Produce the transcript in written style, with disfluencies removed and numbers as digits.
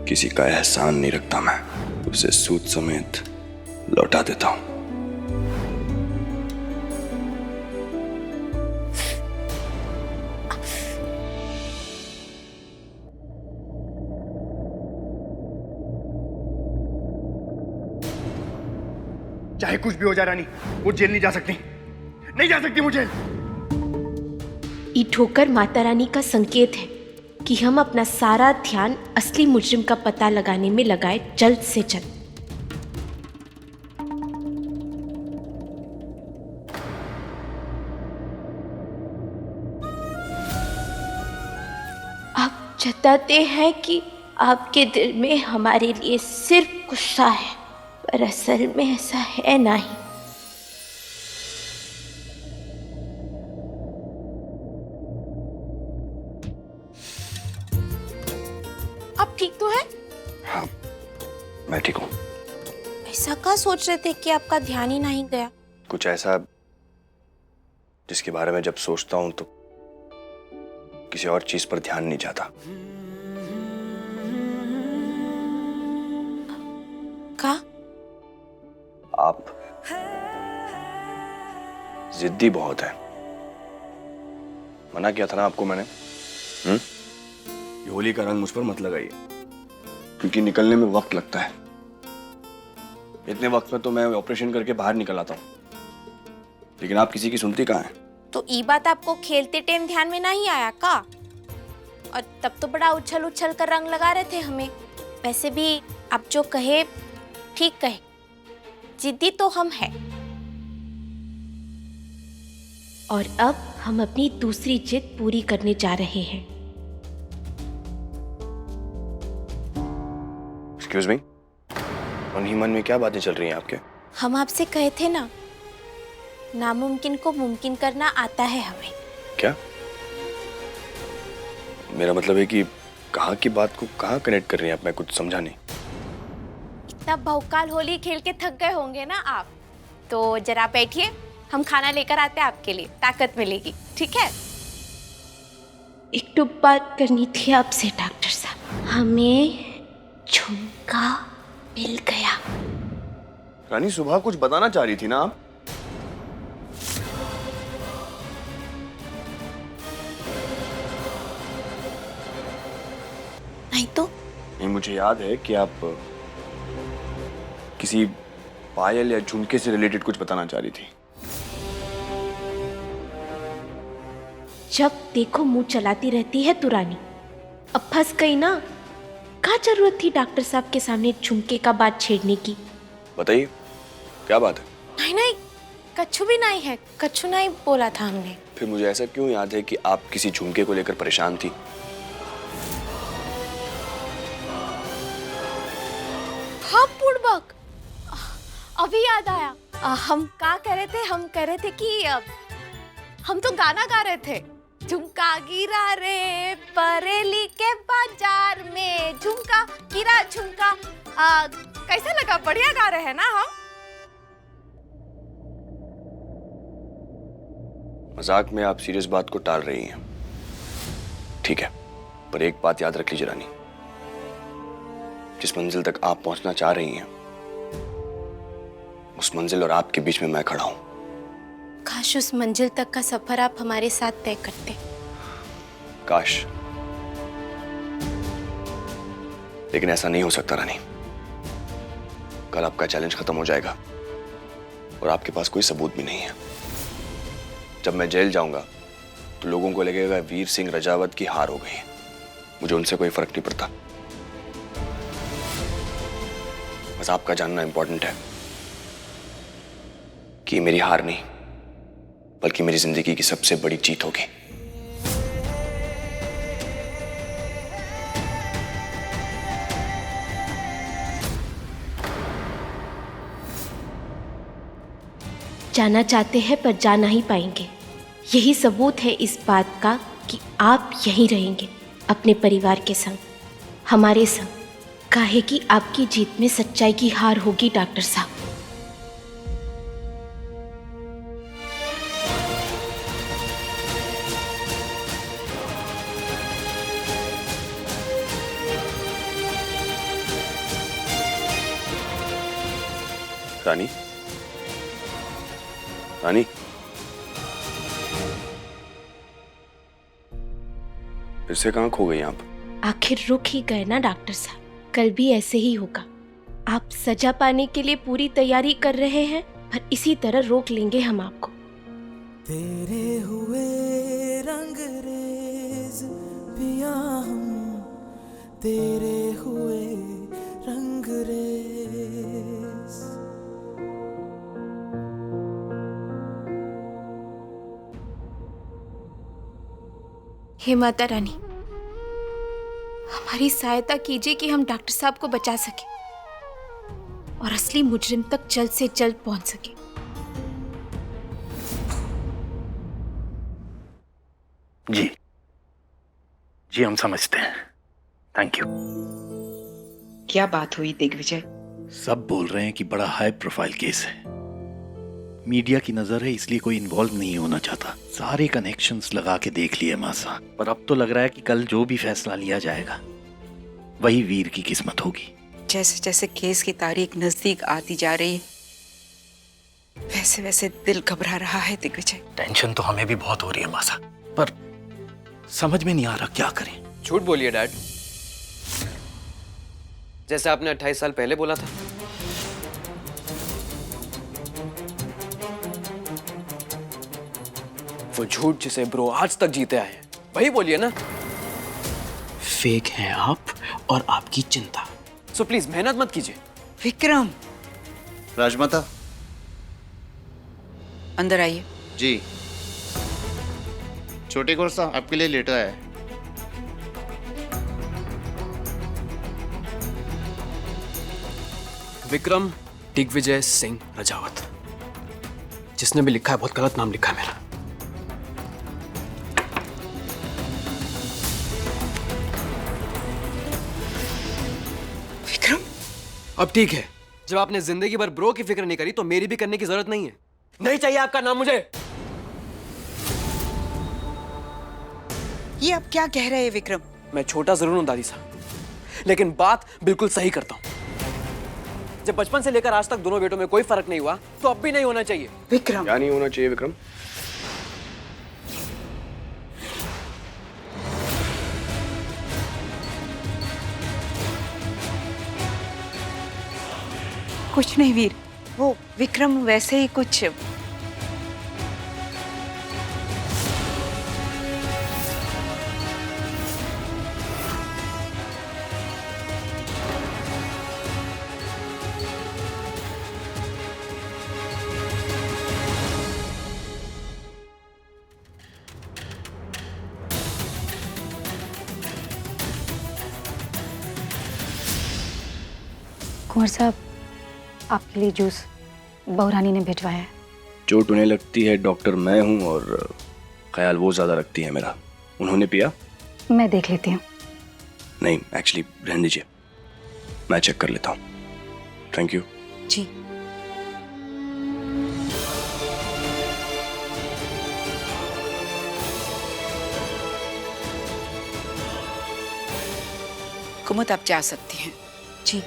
किसी का एहसान नहीं रखता मैं, उसे सूद समेत लौटा देता हूं। चाहे कुछ भी हो जाए रानी, वो जेल नहीं जा सकती, नहीं जा सकती मुझे। ये ठोकर माता रानी का संकेत है कि हम अपना सारा ध्यान असली मुजरिम का पता लगाने में लगाए जल्द से जल्द। आप जताते हैं कि आपके दिल में हमारे लिए सिर्फ गुस्सा है, पर असल में ऐसा है नहीं। आप ठीक तो हैं? हाँ, मैं ठीक हूं। ऐसा क्या सोच रहे थे कि आपका ध्यान ही नहीं गया? कुछ ऐसा जिसके बारे में जब सोचता हूं तो किसी और चीज पर ध्यान नहीं जाता। का? आप जिद्दी बहुत है। मना किया था ना आपको मैंने। ये होली का रंग मुझ पर मत लगाइए, क्योंकि निकलने में वक्त लगता है। इतने वक्त में तो मैं ऑपरेशन करके बाहर निकल आता हूं, लेकिन आप किसी की सुनती कहाँ हैं? तो ये बात आपको खेलते टाइम ध्यान में नहीं आया का? और तब तो बड़ा उछल उछल कर रंग लगा रहे थे हमें। वैसे भी आप जो कहे ठीक कहे, जिद्दी तो हम हैं। और अब हम अपनी दूसरी जिद पूरी करने जा रहे हैं। एक्सक्यूज मी, मन ही मन में क्या बातें चल रही हैं आपके? हम आपसे कहे थे ना, नामुमकिन को मुमकिन करना आता है हमें। क्या? मेरा मतलब है कि कहाँ की बात को कहाँ कनेक्ट कर रही हैं आप? मैं कुछ समझा नहीं। इतना बहुकाल होली खेल के थक गए होंगे ना आप, तो जरा बैठिए, हम खाना लेकर आते हैं आपके लिए, ताकत मिलेगी। ठीक है? एक तो बात करनी थी आपसे डॉक्टर साहब। हमें झुमका मिल गया। रानी, सुबह कुछ बताना चाह रही थी ना आप? नहीं तो? नहीं, मुझे याद है कि आप किसी पायल या झुमके से रिलेटेड कुछ बताना चाह रही थी। जब देखो मुंह चलाती रहती है तू रानी। अब फंस गई ना। क्या जरूरत थी डॉक्टर साहब के सामने झुमके का बात छेड़ने की? बताइए, क्या बात है? नहीं नहीं, कच्छू भी नहीं है, कच्छू नहीं बोला था हमने। फिर मुझे ऐसा क्यों याद है कि आप किसी झुमके को लेकर परेशान थी? हाँ पूर्वक, अभी याद आया। हम क्या कह रहे थे? हम कह रहे थे कि हम तो गाना गा रहे थे। झुमका गिरा रे बरेली के बाजार में, झुमका गिरा झुमका। कैसा लगा? बढ़िया गा रहे हैं ना हम? मजाक में आप सीरियस बात को टाल रही हैं। ठीक है, पर एक बात याद रख लीजिए रानी, जिस मंजिल तक आप पहुंचना चाह रही हैं, उस मंजिल और आपके बीच में मैं खड़ा हूं। काश उस मंजिल तक का सफर आप हमारे साथ तय करते। काश, लेकिन ऐसा नहीं हो सकता रानी। कल आपका चैलेंज खत्म हो जाएगा और आपके पास कोई सबूत भी नहीं है। जब मैं जेल जाऊंगा तो लोगों को लगेगा वीर सिंह रजावत की हार हो गई। मुझे उनसे कोई फर्क नहीं पड़ता। बस आपका जानना इंपॉर्टेंट है कि मेरी हार नहीं, बल्कि मेरी जिंदगी की सबसे बड़ी जीत होगी। जाना चाहते हैं पर जा नहीं पाएंगे। यही सबूत है इस बात का कि आप यहीं रहेंगे अपने परिवार के संग, हमारे संग। काहे कि आपकी जीत में सच्चाई की हार होगी डॉक्टर साहब। रानी, रानी, फिर से कहाँ खो गई आप? आखिर रुक ही गए ना डॉक्टर साहब। कल भी ऐसे ही होगा। आप सजा पाने के लिए पूरी तैयारी कर रहे हैं, पर इसी तरह रोक लेंगे हम आपको। तेरे हुए रंगरेज पिया हम, तेरे हुए रंगरेज। हे माता रानी, हमारी सहायता कीजिए कि हम डॉक्टर साहब को बचा सके और असली मुजरिम तक जल्द से जल्द पहुंच सके। जी जी, हम समझते हैं। Thank you. क्या बात हुई दिग्विजय? सब बोल रहे हैं कि बड़ा हाई प्रोफाइल केस है, मीडिया की नजर है, इसलिए कोई इन्वॉल्व नहीं होना चाहता। सारे कनेक्शंस लगा के देख लिए मासा, पर अब तो लग रहा है कि कल जो भी फैसला लिया जाएगा वही वीर की किस्मत होगी। जैसे जैसे केस की तारीख नजदीक आती जा रही है, वैसे वैसे दिल घबरा रहा है दिग्विजय। टेंशन तो हमें भी बहुत हो रही है मासा, पर समझ में नहीं आ रहा क्या करें। झूठ बोलिए डैड, जैसे आपने 28 साल पहले बोला था। वो झूठ जिसे ब्रो आज तक जीते आए हैं, वही बोलिए ना। फेक हैं आप और आपकी चिंता। सो प्लीज मेहनत मत कीजिए। विक्रम, राजमाता अंदर आइए। जी, छोटे कोर्सा आपके लिए लेटर आया है। विक्रम दिग्विजय सिंह रजावत, जिसने भी लिखा है बहुत गलत नाम लिखा है मेरा। विक्रम, अब ठीक है। जब आपने जिंदगी भर ब्रो की फिक्र नहीं करी तो मेरी भी करने की जरूरत नहीं है। नहीं चाहिए आपका नाम मुझे। ये आप क्या कह रहे हैं विक्रम? मैं छोटा जरूर हूं दादी साहब, लेकिन बात बिल्कुल सही करता हूं। जब बचपन से लेकर आज तक दोनों बेटों में कोई फर्क नहीं हुआ तो अब भी नहीं होना चाहिए। विक्रम, क्या नहीं होना चाहिए विक्रम? कुछ नहीं वीर, वो विक्रम वैसे ही कुछ। कुंवर साहब, आपके लिए जूस बहुरानी ने भिजवाया है। चोट उन्हें लगती है डॉक्टर मैं हूं, और ख्याल वो ज्यादा रखती है मेरा। उन्होंने पिया? मैं देख लेती हूँ। नहीं, एक्चुअली रहने दीजिए, मैं चेक कर लेता हूँ। Thank you. जी। कुमुद, आप जा सकती हैं। जी।